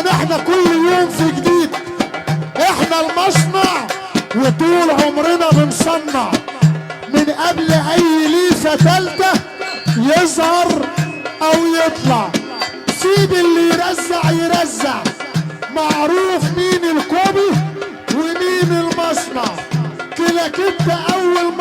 طبعا احنا كل يوم في جديد، احنا المصنع وطول عمرنا بنصنع من قبل اي ليفة تالتة يظهر او يطلع. سيب اللي يرزع يرزع، معروف مين الكوبي ومين المصنع. كلاكيت اول